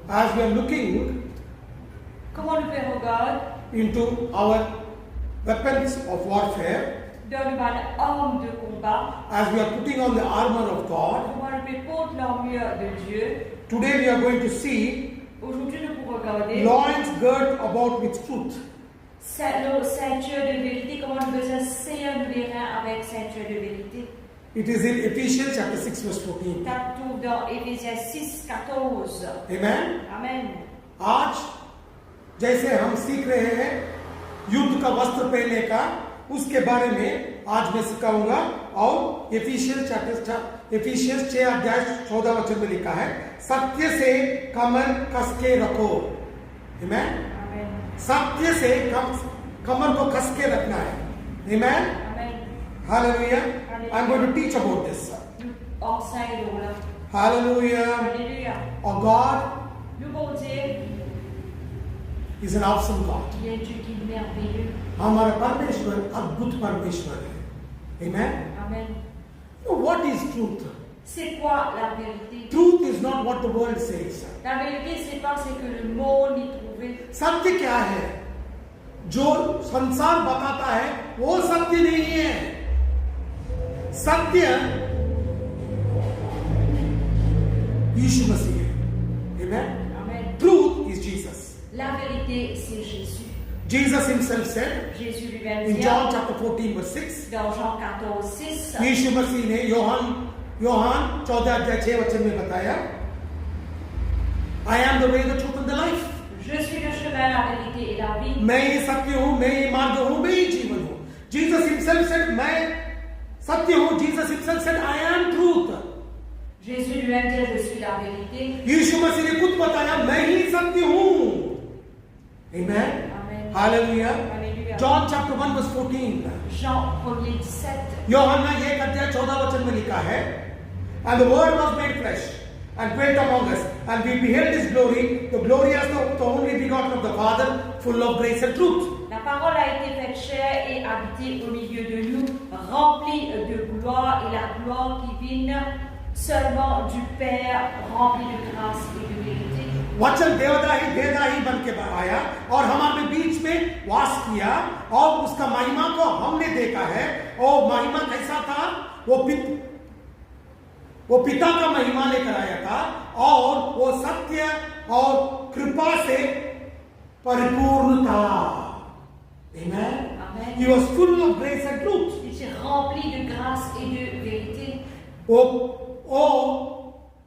as we are looking Comment nous regarde into our weapons of warfare, dans le arme de combat, as we are putting on the armor of God, comment nous peut porter l'armure de Dieu. today we are going to see Aujourd'hui, nous pouvons regarder loins girt about with truth. nos ceintures de vérité, comment nous faisons serrer nos reins avec ceinture de vérité. It is in Ephesians chapter 6 verse 14. Ça trouve dans Éphésiens 6, 14. Amen. Amen. आज जैसे हम सीख रहे हैं युद्ध का वस्त्र पहनने का, उसके बारे में आज मैं सिखाऊंगा। और एफिशियंस 6 अध्याय 14 वचन में लिखा है, सत्य से कमर कस के रखो। Amen? Amen. सत्य से कमर को कस के रखना है। Amen? Amen. Hallelujah. I'm going to teach about this. Enseigne-le. Hallelujah. Alléluia. Our God Le bon Dieu, is an awesome God. il est un Dieu qui est merveilleux. हमारा परमेश्वर अद्भुत परमेश्वर है। Amen. Amen. You know, what is truth? C'est quoi la vérité? Truth is not what the world says. La vérité, c'est pas ce que le monde y trouvé. सत्य क्या है? जो संसार बताता है वो सत्य नहीं है। सत्य यीशु मसीह है। Amen. Amen. Truth is Jesus. La vérité, c'est Jésus. Jesus himself said Jésus lui-même in dit John chapter 14 verse 6, dans Jean 14, 6, यीशु मसीह ने योहान 14 अध्याय 6 वचन में बताया, I am the way, the truth and the life. je suis le chemin, la vérité et la vie. मैं ही सत्य हूं, मैं ही मार्ग हूं, मैं ही जीवन हूं। Jesus himself said, मैं सत्य हूं। Jesus himself said, I am truth. Jésus lui-même dit je suis la vérité. यीशु मसीह ने खुद बताया, मैं ही सत्य हूं। Amen. Amen. Hallelujah. Alléluia. John chapter 1 verse 14. Jean 1er 17. यूहन्ना 1 अध्याय 14 वचन में लिखा है, and the word was made flesh and dwelt among us, and we beheld his glory, the glory as the only begotten of the Father, full of grace and truth. La parole a été faite chair et habité au milieu de nous, remplie de gloire, et la gloire qui vient seulement du Père, remplie de grâce et de vérité. वचन देवदाही भेदाही बन के आया और हमारे बीच में वास किया, और उसका महिमा को हमने देखा है। और महिमा कैसा था? वो पिता का महिमा लेकर आया था, और वो सत्य और कृपा से परिपूर्ण था। Amen. Amen. He was full of grace and truth. Il s'est rempli de grâce et de vérité. वो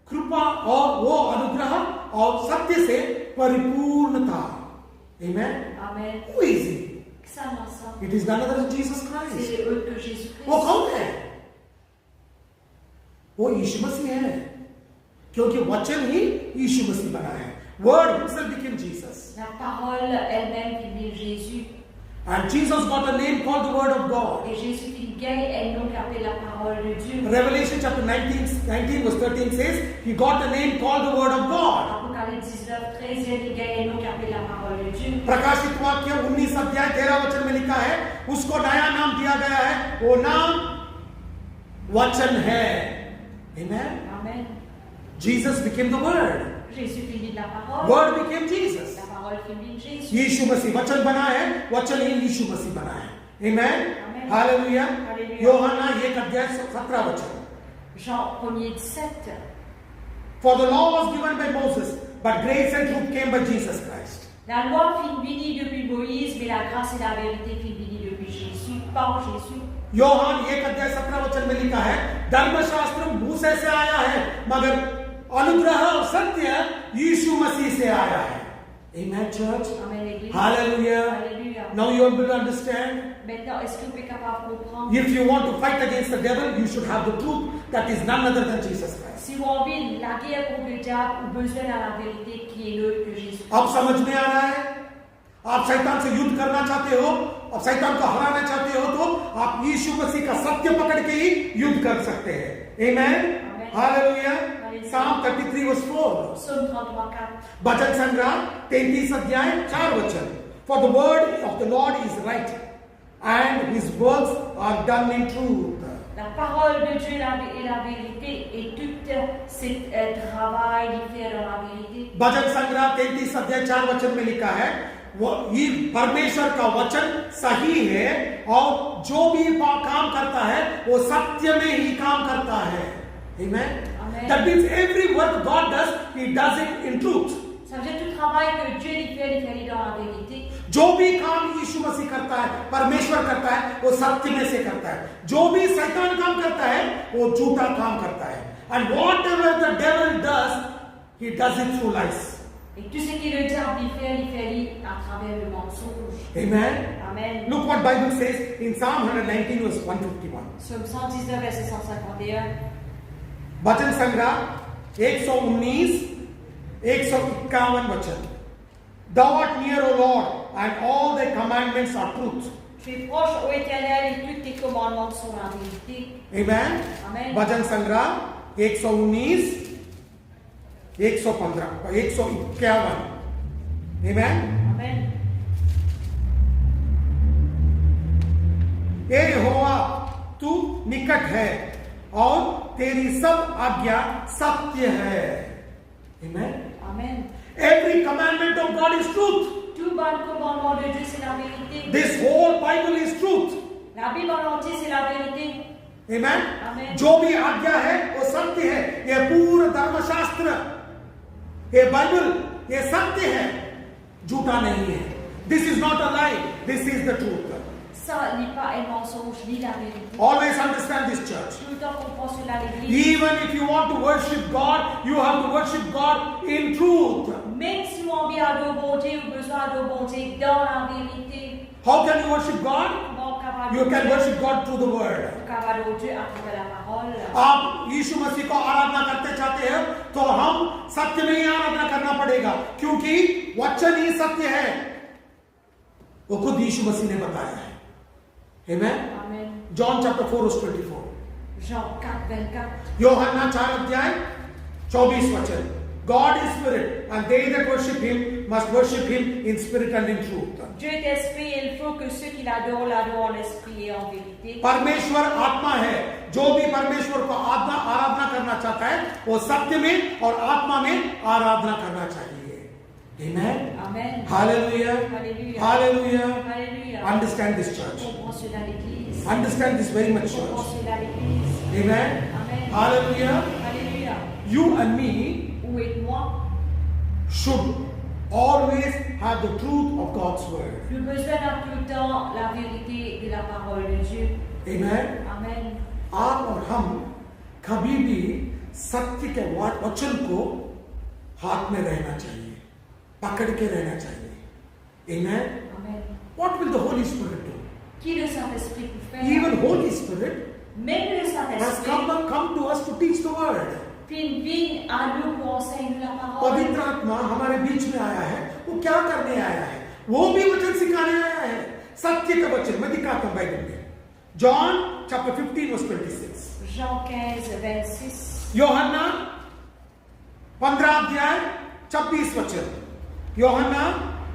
कृपा और वो अनुग्रह और सत्य से परिपूर्ण था। Amen. Amen. Who is he? Ça m'en sort. It is none other than Jesus Christ. C'est eux que Jésus-Christ. वो कौन है? वो यीशु मसीह है, क्योंकि वचन ही यीशु मसीह बना है। Word himself became Jesus. La parole elle-même qui est Jésus. And Jesus got a name called the Word of God. Et Jésus qui gagne un nom qui appelle la parole de Dieu. Revelation chapter 19 verse 13 says, he got a name called the Word of God. Apocalypse 19, 13, il gagne un nom qui appelle la parole de Dieu. प्रकाशित वाक्य 19 अध्याय 13 वचन में लिखा है, उसको नया नाम दिया गया है, वो नाम वचन है। Amen. Amen. Jesus became the Word. Jésus finit la parole. Word became Jesus. La parole finit Jésus. यीशु मसीह वचन बना है, वचन ही यीशु मसीह बना है। Amen. Amen. Hallelujah. Hallelujah. यूहन्ना 1 अध्याय 17 वचन, Jean 1er 17. For the law was given by Moses, but grace and truth came by Jesus Christ. La loi fut bénie depuis Moïse, mais la grâce et la vérité fut bénie depuis Jésus, par Jésus. Yohan 1 अध्याय 17 वचन में लिखा है, धर्मशास्त्र मूसे से आया है, मगर अनुग्रह और सत्य यीशु मसीह से आया है। Amen, church. Amen, l'église. Hallelujah. Alléluia. Now you are able to understand. Maintenant, est-ce que vous êtes capable de comprendre? If you want to fight against the devil, you should have the truth that is none other than Jesus Christ. Si vous avez envie de la guerre contre le diable, vous avez besoin de la vérité qui est l'autre que Jésus. अब समझ में आ रहा है? आप शैतान से युद्ध करना चाहते हो, आप शैतान को हराना चाहते हो, तो आप यीशु मसीह का सत्य पकड़ के ही युद्ध कर सकते हैं। Amen. Hallelujah. Psalm 33 verse 4. Psaume 33, 4. भजन संग्रह 33 अध्याय 4 वचन, For the word of the Lord is right, and his works are done in truth. La parole de Dieu est la vérité, et tout ce travail il fait dans la vérité. भजन संग्रह 33 अध्याय 4 वचन में लिखा है, वो ये परमेश्वर का वचन सही है और जो भी काम करता है वो सत्य में ही काम करता है। Amen. That means every work God does, He does it in truth. Ça veut dire tout travail que Dieu il fait dans la vérité. जो भी काम यीशु मसीह करता है, परमेश्वर करता है, वो सत्य में से करता है। जो भी शैतान काम करता है वो झूठा काम करता है। And whatever the devil does, he does it through lies. Et tout ce que le diable il fait à travers le mensonge. Amen. Amen. Look what Bible says in Psalm 119 verse 151. Psaume 119 verset 151. भजन संग्रह 119 151 वचन। Thou art near, O Lord, and all thy commandments are truth. Tu es proche, ô Éternel, et tous tes commandements sont la vérité. Amen. Amen. भजन संग्रह 119 115 151। Amen. Amen. हे यहोवा तू निकट है और तेरी सब आज्ञा सत्य है। Amen. Amen. Every commandment of God is truth. Tout bon commandement de Dieu c'est la vérité. This whole Bible is truth. La Bible en entier c'est la vérité. Amen. Amen. जो भी आज्ञा है वो सत्य है। ये पूरा धर्मशास्त्र, ये बाइबल, ये सत्य है, झूठा नहीं है। This is not a lie. This is the truth. Ça n'est pas un mensonge ni la vérité. Always understand this, church. Tout le temps qu'on pense sur la l'église. Even if you want to worship God, you have to worship God in truth. Même si on envie à le bon Dieu ou besoin de bon Dieu dans la vérité. How can you worship God? Comment You can worship God through the word. Dieu à travers la parole. आप यीशु मसीह को आराधना करते चाहते हैं तो हम सत्य में ही आराधना करना पड़ेगा, क्योंकि वचन ही सत्य है। वो खुद यीशु मसीह ने बताया है। Amen. Amen. John chapter 4 verse 24. Jean 4:24. यूहन्ना 4 अध्याय 24 वचन। God is spirit, and they that worship Him must worship Him in spirit and in truth. Dieu est esprit et il faut que ceux qui l'adorent en esprit et en vérité. परमेश्वर आत्मा है। जो भी परमेश्वर को आराधना करना चाहता है वो सत्य में और आत्मा में आराधना करना चाहिए। Amen. Amen. Hallelujah. Hallelujah. Hallelujah. Hallelujah. Understand this, church. Comprends cela l'église. Understand this very much, Comprends church. cela l'église. Amen. Amen. Hallelujah. Alléluia. You and me Où et moi, should always have the truth of God's word. nous besoin à tout le temps la vérité de la parole de Dieu. Amen. Amen. आप और हम कभी भी सत्य के वचन को हाथ में रहना चाहिए, पकड़ के रहना चाहिए। Amen. Amen. What will the Holy Spirit do? Qui le Saint-Esprit peut faire? Even Holy Spirit Même le has Saint-Esprit come to us to teach the word. vient à nous pour enseigner la parole. पवित्र आत्मा हमारे बीच में आया है। वो क्या करने आया है? वो भी वचन सिखाने आया है, सत्य का वचन। मैं दिखाता हूं बाइबल में। John chapter 15 verse 26. Jean 15:26. यूहन्ना 15 अध्याय 26 वचन। यूहन्ना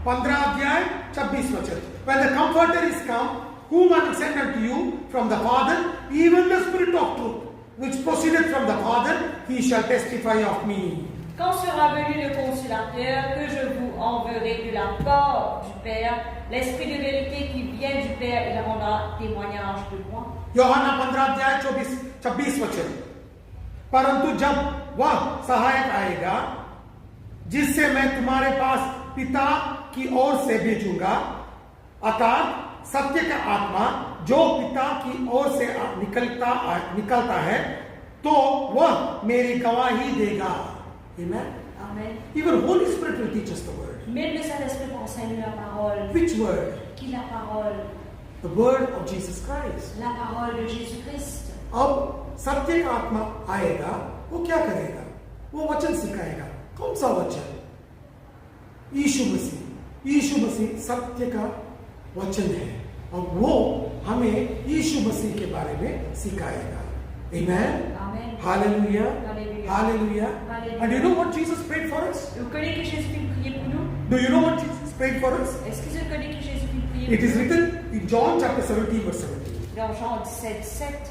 15 अध्याय 26 वचन। When the Comforter is come, whom I will send unto you from the Father, even the Spirit of truth, which proceeded from the Father, he shall testify of me. Quand sera venu le consolateur que je vous enverrai de la part du Père, l'Esprit de vérité qui vient du Père, il rendra témoignage de moi. यूहन्ना 15 अध्याय 26 वचन। परंतु जब वह सहायक आएगा, जिससे मैं तुम्हारे पास पिता की ओर से भेजूंगा, अर्थात सत्य का आत्मा जो पिता की ओर से निकलता है, तो वह मेरी गवाही देगा। Amen. Amen. Even Holy Spirit will teach us the word. Même le Saint-Esprit enseigne la parole. Which word? Qui la parole? The word of Jesus Christ. La parole de Jésus-Christ. अब सत्य का आत्मा आएगा, वो क्या करेगा? वो वचन सिखाएगा। कौन सा वचन? यीशु मसीह। यीशु मसीह सत्य का वचन है और वो हमें यीशु मसीह के बारे में सिखाएगा। Amen. Amen. Hallelujah. Hallelujah. Hallelujah. Hallelujah. And you know what Jesus prayed for us? Vous connaissez que Jésus fit prier pour nous? Do you know what Jesus prayed for us? Est-ce que vous connaissez que Jésus fit prier It pour is nous? written in John chapter 17 verse 17. Dans Jean 17:7.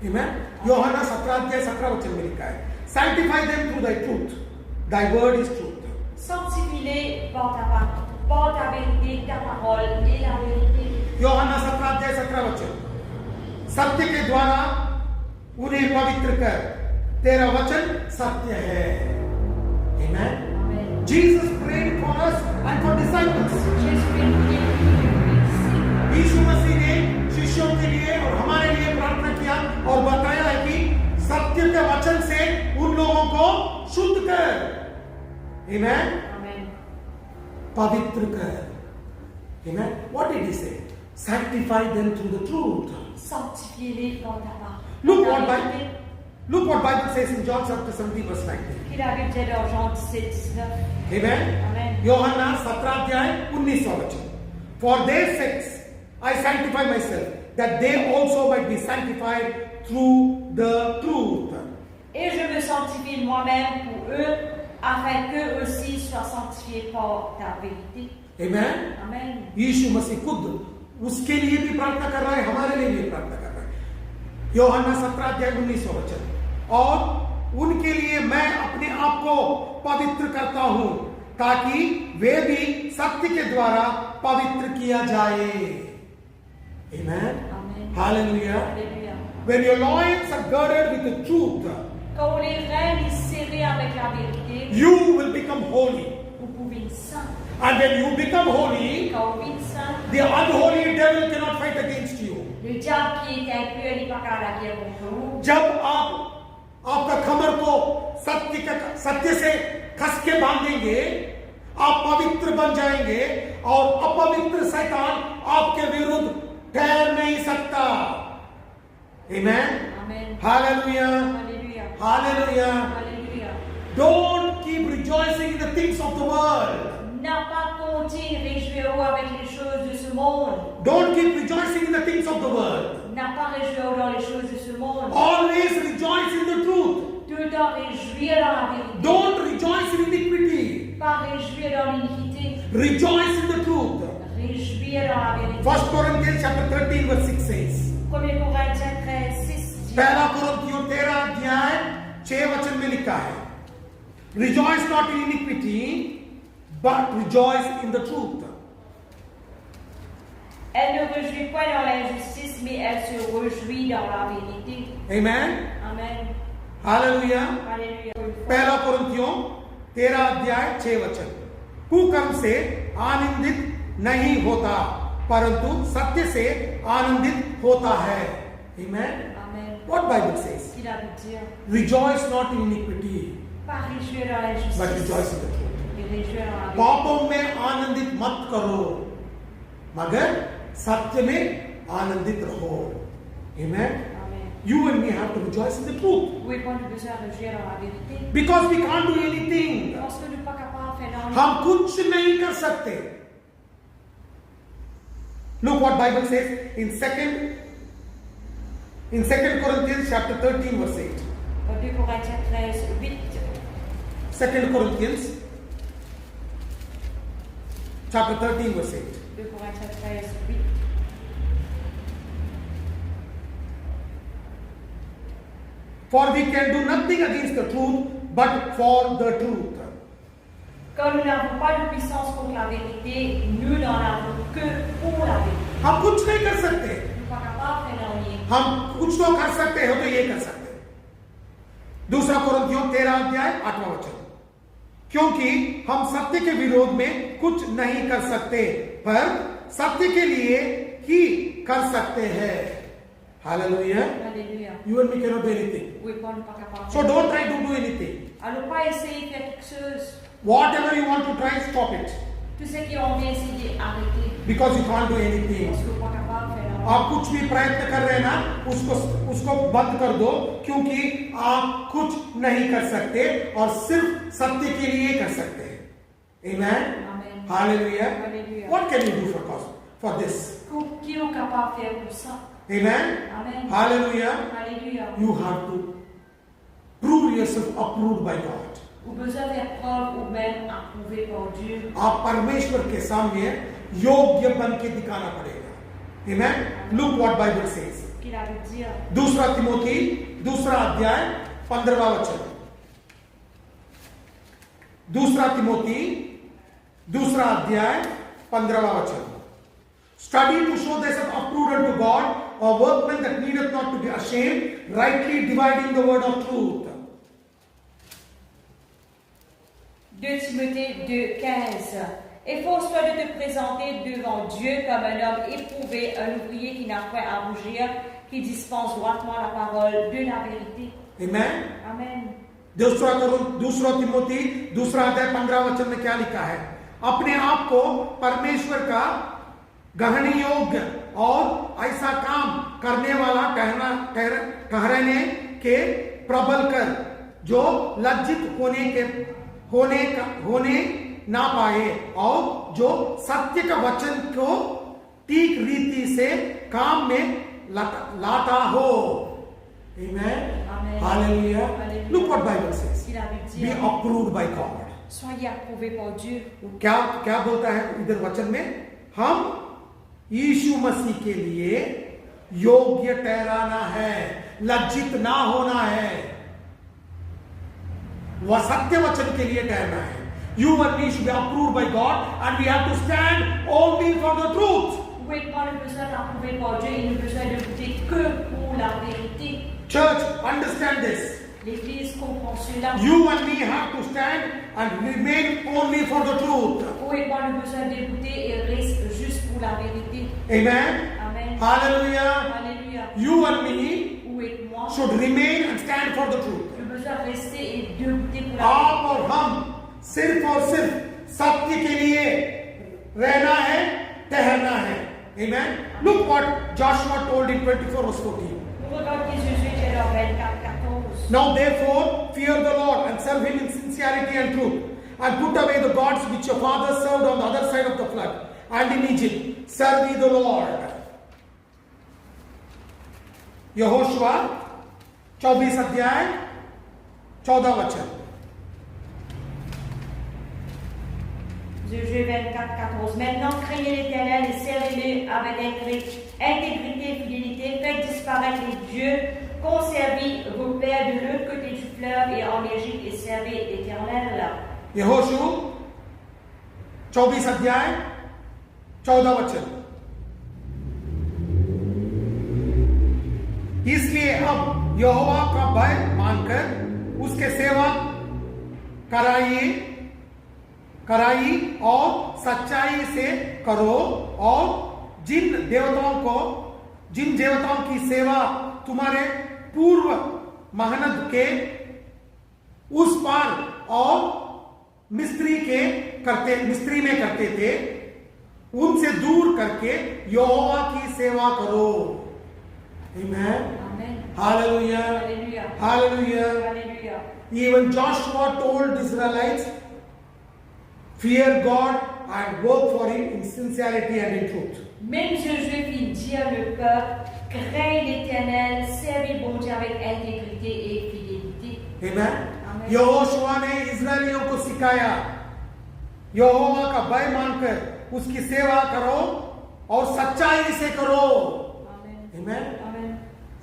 Amen. यूहन्ना 17 अध्याय 17 वचन में लिखा है, Sanctify them through thy truth. Thy word is truth. Sanctifie-les par ta vérité, ta parole et la vérité. यूहन्ना 17:17 सत्य के द्वारा उन्हें पवित्र कर, तेरा वचन सत्य है. Amen. Amen. Jesus prayed for us and for disciples. Jésus est prié pour nous. यीशु मसीह ने शिष्यों के लिए और हमारे लिए प्रार्थना किया और बताया है कि सत्य के वचन से उन लोगों को शुद्ध कर. Amen. Amen. पवित्र कर. Amen. What did he say? Sanctify them through the truth. Sanctifiez-les par ta parole. Look what Bible says in John chapter 17 verse 19. Qu'il a dit dans Jean 17:19. Amen. Amen. यूहन्ना 17:19 For their sakes I sanctify myself, that they also might be sanctified through the truth. Et je me sanctifie moi-même pour eux, afin qu'eux aussi soient sanctifiés par ta vérité. Amen. Amen. यीशु मसीह खुद उसके लिए भी प्रार्थना कर रहा है, हमारे लिए भी प्रार्थना कर रहा है. यूहन्ना 17:19 और उनके लिए मैं अपने आप को पवित्र करता हूं, ताकि वे भी सत्य के द्वारा पवित्र किया जाए. Amen. Amen. Hallelujah. Alléluia. When your loins are girded with the truth, Quand les reins sont serrés avec la vérité, you will become holy. vous pouvez être saint. And when you become holy, Quand vous êtes saint, the unholy devil cannot fight against you. le diable qui est impur, il n'est pas capable de guerre contre vous. जब आपका कमर को सत्य से कस के बांधेंगे, आप पवित्र बन जाएंगे और अपवित्र शैतान आपके विरुद्ध ठहर नहीं सकता. Amen. Amen. Hallelujah. Alléluia. Hallelujah. Alléluia. Don't keep rejoicing in the things of the world. N'a pas compté réjouir-vous avec les choses de ce monde. Don't keep rejoicing in the things of the world. N'a pas réjouir dans les choses de ce monde. Always rejoice in the truth. Tout le temps réjouir dans la vérité. Don't rejoice in iniquity. Pas réjouir dans l'iniquité. Rejoice in the truth. Réjouir dans la vérité. 1 Corinthians chapter 13 verse 6 says. 1 Corinthiens 13:6 dit. पहला कुरिन्थियों 13:6 में लिखा है, Rejoice not in iniquity, but rejoice in the truth. Elle ne réjouit pas dans l'injustice, mais elle se réjouit dans la vérité. Amen. Amen. Hallelujah. Alléluia. पहला कुरिन्थियों 13:6 कुकर्म से आनंदित नहीं होता, परंतु सत्य से आनंदित होता है. Amen. Amen. What Bible says? Il a pu dire, Rejoice not in iniquity, pas réjouir dans but l'injustice, rejoice in the truth. mais réjouir dans la vérité. पापों में आनंदित मत करो, मगर सत्य में आनंदित रहो. Amen. Amen. You and me have to rejoice in the truth, Vous n'avez pas besoin de réjouir dans la vérité. because we can't do anything. Parce que nous ne sommes pas capables de faire dans हम कुछ नहीं कर सकते. Look what Bible says in 2 Corinthians chapter 13 verse 8. 2 Corinthiens 13:8. 2 Corinthians chapter 13 verse 8. 2 Corinthiens 13:8. For we can do nothing against the truth, but for the truth. Quand nous n'avons pas de puissance contre la vérité, nous n'en avons que pour la vérité. हम कुछ नहीं कर सकते. Nous ne sommes pas capables de faire dans rien. हम कुछ तो कर सकते हो तो ये कर सकते हैं. 2 कुरिन्थियों 13:8 क्योंकि हम सत्य के विरोध में कुछ नहीं कर सकते, पर सत्य के लिए ही कर सकते हैं. Hallelujah. Alléluia. You and me cannot do anything. Oui, pas, nous ne sommes pas capables. So don't try to do anything. Alors, pas essayer de faire quelque chose. Whatever you want to try, stop it. Tout ce qui ont bien essayé d'arrêter. Because you can't do anything. Parce que vous n'êtes pas capable de faire dans आप कुछ भी प्रयत्न कर रहे हैं ना, उसको बंद कर दो, क्योंकि आप कुछ नहीं कर सकते और सिर्फ सत्य के लिए कर सकते हैं. Amen. Amen. Hallelujah. Hallelujah. What can you do for this? Qui est capable de faire pour ça? Amen. Amen. Hallelujah. Alléluia. You have to prove yourself approved by God. Ou besoin de faire preuve ou même approuvé par Dieu. आप परमेश्वर के सामने योग्य बन के दिखाना पड़ेगा. Amen. Look what Bible says. Qu'il a pu dire. 2 Timothy 2 अध्याय 15वां वचन. दूसरा तिमोथी दूसरा अध्याय 15वां वचन. Study to show thyself approved unto God, a workman that needeth not to be ashamed, rightly dividing the word of truth. 2 Timothée 2,15. Efforce-toi de te présenter devant Dieu comme un homme éprouvé, un ouvrier qui n'a point à rougir, qui dispense droitement la parole de la vérité. Amen. Amen. दूसरा तिमोथी दूसरा अध्याय 15 वचन में क्या लिखा है? अपने आप को परमेश्वर का गहन योग्य और ऐसा काम करने वाला ठहराने के प्रबल कर, जो लज्जित होने ना पाए और जो सत्य का वचन को ठीक रीति से काम में लाता हो. Amen. Amen. Hallelujah. Hallelujah. Look what Bible says. Si la Bible dit, Be approved by God. soyez approuvés par Dieu. क्या बोलता है इधर वचन में? हम यीशु मसीह के लिए योग्य ठहराना है, लज्जित ना होना है, वह सत्य वचन के लिए ठहरना है. You and me should be approved by God, and we have to stand only for the truth. Vous n'avez pas besoin d'approuver par Dieu, il ne besoin de lutter que pour la vérité. Church, understand this. L'Église comprend cela. You and me have to stand and remain only for the truth. Vous n'avez pas besoin de lutter et reste juste pour la vérité. Amen. Amen. Hallelujah. Alléluia. You and me Vous et moi, should remain and stand for the truth. je besoin de rester et de lutter pour la आप vérité. और हम सिर्फ और सिर्फ सत्य के लिए रहना है, ठहरना है. Amen. Look what Joshua told in 24 verse 14. Regardez Jésus dit dans 24:14. Now therefore fear the Lord and serve him in sincerity and truth, and put away the gods which your fathers served on the other side of the flood and in Egypt. Serve ye the Lord. Yehoshua 24 अध्याय 14 वचन. Jésus 24:14. Maintenant, craignez l'Éternel et servez-le avec intégrité et fidélité. Faites disparaître les dieux qu'ont servi vos pères de l'autre côté du fleuve et en Égypte et servez l'Éternel. यहोशू 24 अध्याय 14 वचन. इसलिए अब यहोवा का भय मानकर उसके सेवा कराई और सच्चाई से करो, और जिन देवताओं की सेवा तुम्हारे पूर्व महानद के उस पार और मिस्त्री में करते थे, उनसे दूर करके यहोवा की सेवा करो. Amen. Amen. Hallelujah. Alléluia. Hallelujah. Alléluia. Even Joshua told the Israelites, fear God and work for him in sincerity and in truth. Même Jésus fit dire le peuple, crains l'Éternel, servez bon Dieu avec intégrité et fidélité. Amen. Amen. Yehoshua ने इस्राएलियों को सिखाया, यहोवा का भय मानकर उसकी सेवा करो और सच्चाई से करो. Amen. Amen. Amen.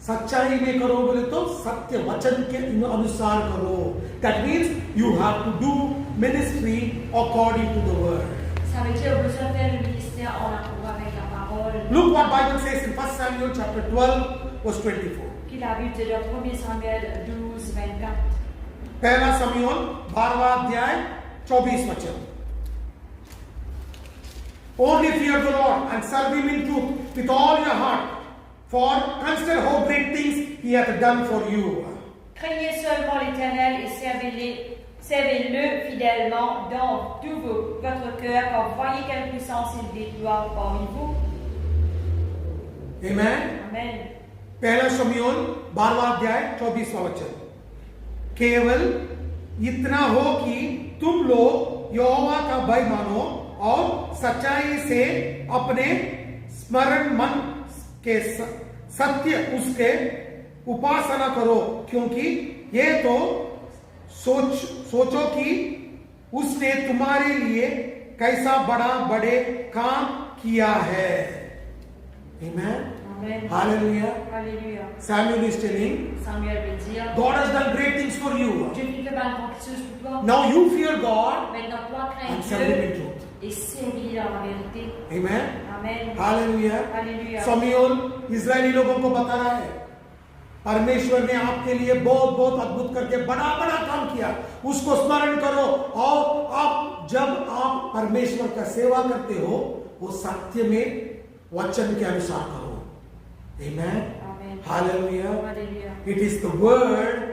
सच्चाई में करो बोले तो सत्य वचन के अनुसार करो. That means you have to do ministry according to the word. Ça veut dire besoin de faire le ministère en accord avec la parole. Look what Bible says in 1 Samuel chapter 12 verse 24. Qui la Bible dit dans 1 Samuel 12:24. पहला समूएल 12वां अध्याय 24 वचन. Only fear the Lord and serve him in truth with all your heart, for consider how great things he hath done for you. Craignez seulement l'Éternel et servez-le fidèlement dans tout votre cœur, car voyez quelle puissance il déploie parmi vous. Amen. Amen. पहला समूएल 12वां अध्याय 24वां वचन. केवल इतना हो कि तुम लोग यहोवा का भय मानो और सच्चाई से अपने स्मरण मन के सत्य उसके उपासना करो, क्योंकि ये तो सोचो कि उसने तुम्हारे लिए कैसा बड़े काम किया है. Amen. Amen. Hallelujah. Alléluia. Samuel is telling, Samuel veut dire, God has done great things for you. Dieu fait de grandes choses pour toi. Now you fear God Maintenant, toi, crains and serve Him in Dieu truth. et servis dans la vérité. Amen. Amen. Hallelujah. Alléluia. Samuel Israeli लोगों को बता रहा है, परमेश्वर ने आपके लिए बहुत बहुत अद्भुत करके बड़ा बड़ा काम किया, उसको स्मरण करो। और आप जब आप परमेश्वर का सेवा करते हो, वो सत्य में वचन के अनुसार करो। Amen. Amen. Hallelujah. Alléluia. It is the word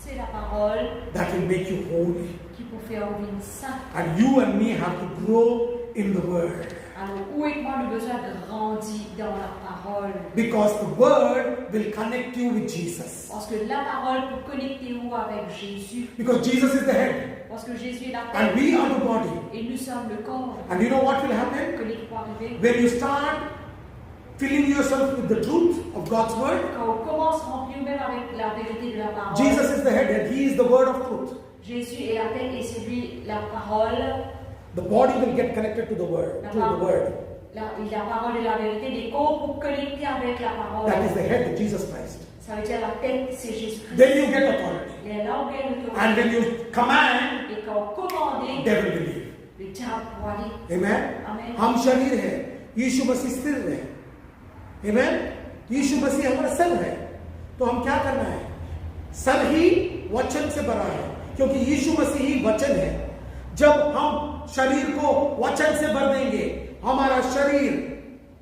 C'est la parole that will make you holy, qui peut faire vivre saint. and you and me have to grow in the word, Alors, où est moi le besoin de grandir dans la parole? because the word will connect you with Jesus, Parce que la parole peut connecter vous avec Jésus. because Jesus is the head Parce que Jésus est la and tête we are the body. et nous sommes le corps. And you know what will happen Que les trois arriver. when you start filling yourself with the truth of God's word? Quand on commence à remplir même avec la vérité de la parole. Jesus is the head and He is the word of truth. Jésus est la tête et c'est lui la parole. The body will get connected to the word, La, to the word. la parole et la vérité, les corps pour connecter avec la parole. That is the head, Jesus Christ. Ça veut dire la tête, c'est Jésus-Christ. Then you get authority. Et là, on gagne l'autorité. And when you command, Et quand on commande, devil will leave. le diable pour aller. Amen. Amen. हम शरीर है, यीशु मसीह स्थिर है। Amen. यीशु मसीह हमारा sir है, तो हम क्या करना है? सर ही वचन से भरा है, क्योंकि यीशु मसीह ही वचन है। जब हम शरीर को वचन से भर देंगे, हमारा शरीर,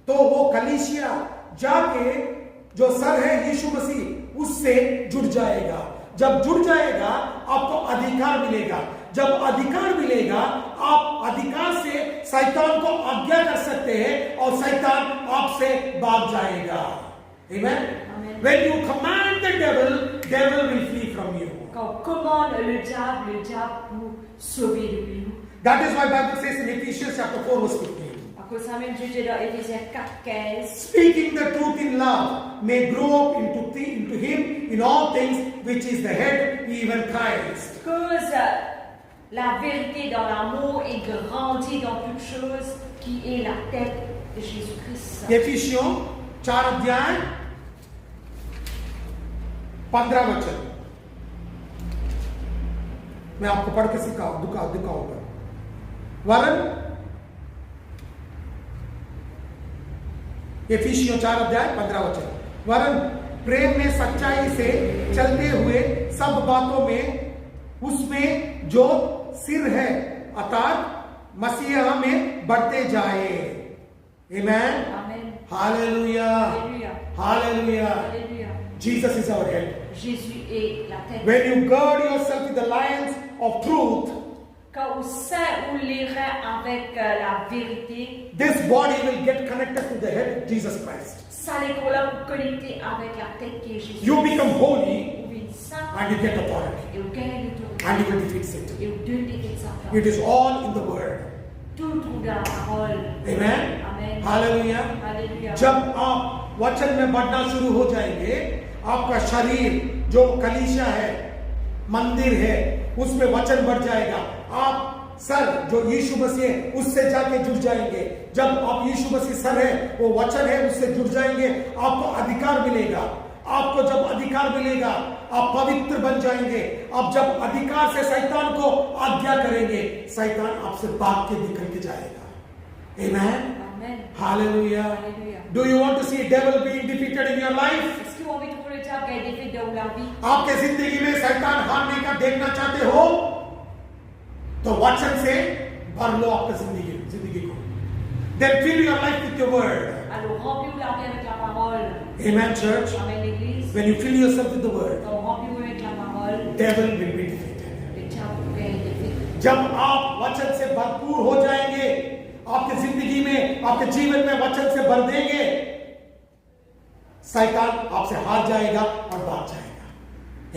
तो वो कलीसिया जाके जो सर है यीशु मसीह, उससे जुड़ जाएगा। जब जुड़ जाएगा, आपको अधिकार मिलेगा। जब अधिकार मिलेगा, आप अधिकार से शैतान को आज्ञा कर सकते हैं और शैतान आपसे भाग जाएगा। Amen. Amen. When you command the devil will flee from you. Quand on commande le diable pour sauver de lui. That is why Bible says in Ephesians chapter 4 verse 15. À cause ça même Dieu dit dans Éphésiens 4:15. Speaking the truth in love may grow up into him in all things, which is the head, even Christ. Cause la vérité dans l'amour et grandit dans toute chose qui est la tête de Jésus-Christ. Ephésiens 4 अध्याय 15 वचन मैं आपको पढ़ के दिखाऊंगा। वरन एफिसियों 4 अध्याय 15 वचन, वरन प्रेम में सच्चाई से चलते हुए सब बातों में उसमें जो सिर है अर्थात मसीहा में बढ़ते जाए। Amen. Amen. Hallelujah. Alléluia. Hallelujah. Alléluia. Jesus is our head. Jésus est la tête. When you gird yourself with the lions of truth, Quand vous saint ou les reins avec la vérité, this body will get connected to the head, Jesus Christ. ça les corps-là vous connecter avec la tête qui est Jésus. You become holy Vous devenez saint and you get authority et vous gagnez l'autorité. and you will defeat Satan. Et vous donnez Satan. It is all in the word. Tout trouve dans la parole. Amen. Amen. Hallelujah. Alléluia. जब आप वचन में बढ़ना शुरू हो जाएंगे, आपका शरीर जो कलीसिया है, मंदिर है, उसमें वचन बढ़ जाएगा। आप सर जो यीशु मसीह है, उससे जाके जुड़ जाएंगे। जब आप यीशु मसीह सर है, वो वचन है, उससे जुड़ जाएंगे, आपको अधिकार मिलेगा। आपको जब अधिकार मिलेगा, आप पवित्र बन जाएंगे। आप जब अधिकार से शैतान को आज्ञा करेंगे, शैतान आपसे भाग के निकल के जाएगा। Amen. Amen. Hallelujah. Alléluia. Do you want to see devil being defeated in your life? Est-ce que vous avez trouvé le diable qui a été fait dans la vie? आपके जिंदगी में शैतान हारने का देखना चाहते हो, तो वचन से भर लो आपकी जिंदगी को। Then fill your life with your word. Alors remplis-vous la vie avec la parole. Amen, church. Amen, l'église. When you fill yourself with the word, Donc remplis-vous avec la parole. devil will be defeated. Le diable vous gagne des faits. जब आप वचन से भरपूर हो जाएंगे, आपके जिंदगी में, आपके जीवन में वचन से भर देंगे, शैतान आपसे हार जाएगा और भाग जाएगा।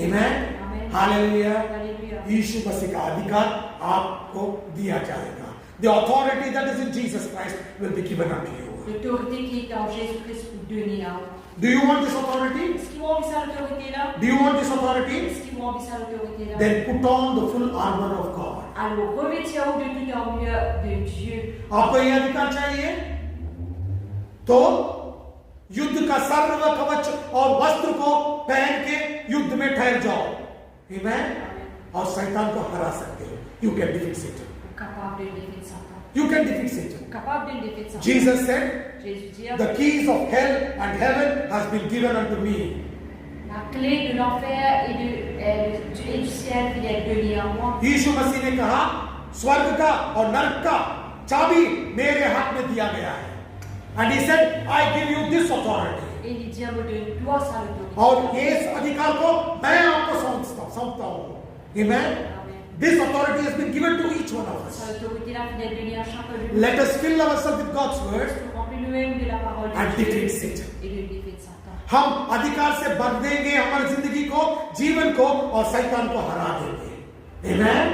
Amen. Amen. Hallelujah. Alléluia. यीशु मसीह का अधिकार आपको दिया जाएगा। The authority that is in Jesus Christ will be given unto you. L'autorité qui est en Jésus-Christ vous donner à vous. Do you want this authority? Est-ce qu'ils vont envie ça l'autorité-là? Do you want this authority? Est-ce qu'ils vont envie ça l'autorité-là? Then put on the full armor of God. Alors revêtez-vous de toute armure de Dieu. आपको ये अधिकार चाहिए? तो युद्ध का सर्व कवच और वस्त्र को पहन के युद्ध में ठहर जाओ। Amen? और शैतान को हरा सकते हो। You can defeat Satan. Capable de défier Satan. You can defeat Satan. Capable de défier Satan. Jesus said, Jésus dit, the keys of hell and heaven has been given unto me. la clé de l'enfer et du ciel qui est donnée à moi. यीशु मसीह ने कहा स्वर्ग का और नरक का चाबी मेरे हाथ में दिया गया है। And he said, I give you this authority. Et il dit, me donne toi ça l'autorité. और इस अधिकार को मैं आपको सौंपता हूँ। Amen. This authority has been given to each one of us. Cette autorité-là qui est donnée à chacun de nous. Let us fill ourselves with God's word Remplis nous-mêmes de la parole de and Dieu defeat Satan. et de défier Satan. हम अधिकार से भर देंगे हमारी जिंदगी को, जीवन को, और शैतान को हरा देंगे। Amen.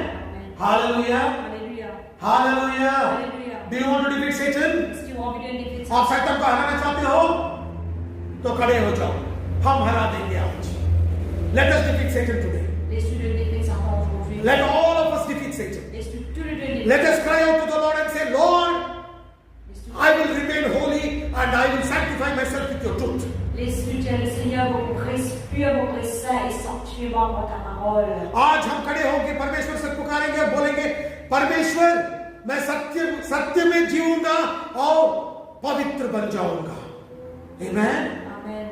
Hallelujah. Alléluia. Hallelujah. Alléluia. Do you want to defeat Satan? Si tu as envie de défier आप Satan, शैतान को हराना चाहते हो तो खड़े हो जाओ, हम हरा देंगे आज। Let us defeat Satan today. laisse-tu de défier Satan aujourd'hui. Let all of us defeat Satan. Laisse-tu tout le donner. Let us cry out to the Lord and say, Lord, Laisse-tu- I will remain holy and I will sanctify myself with your truth. Laisse-tu dire le Seigneur, mon Christ, pur, mon Christ saint et sanctuez-moi par ta parole. आज हम खड़े होकर परमेश्वर से पुकारेंगे और बोलेंगे, परमेश्वर मैं सत्य में जीऊंगा और पवित्र बन जाऊंगा। Amen. Amen.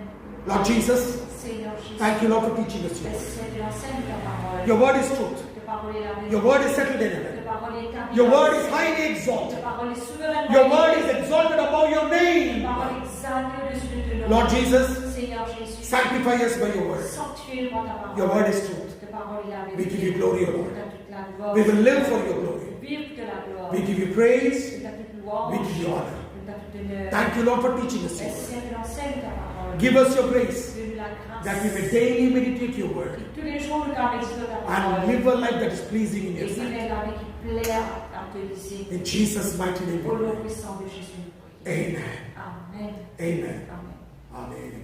Lord Jesus, Seigneur Jésus, thank you Lord for teaching us your word. Seigneur, enseigne ta parole. Your word is truth. Ta parole est la vérité. Your word is settled in Ta heaven. parole est établie. Your word is Ta highly exalted. parole est souverainement. Your word is exalted above your Ta name. parole est exaltée au-dessus de ton nom. Lord Jesus, Seigneur Jésus, sanctify us by your word. sanctuez-moi ta parole. Your word is truth. Ta parole est la We vérité. give you glory, O Pour Lord. ta toute la gloire. We will live for your glory. Vive de la gloire. We give you praise. De ta toute louange. We give you honor. De ta toute honneur. Thank you, Lord, for teaching us your word. Seigneur, enseigne ta parole. Give us your grace Donne-nous la grâce. that we may daily meditate your word Tous les jours, nous garder sur ta and parole. live a life that is pleasing in Et your vivre sight. la vie qui plaît à te laisser. In Jesus' mighty name, Au we nom pray. puissant de Jésus. nous prions. Amen. Amen. Amen. Amen. Amen.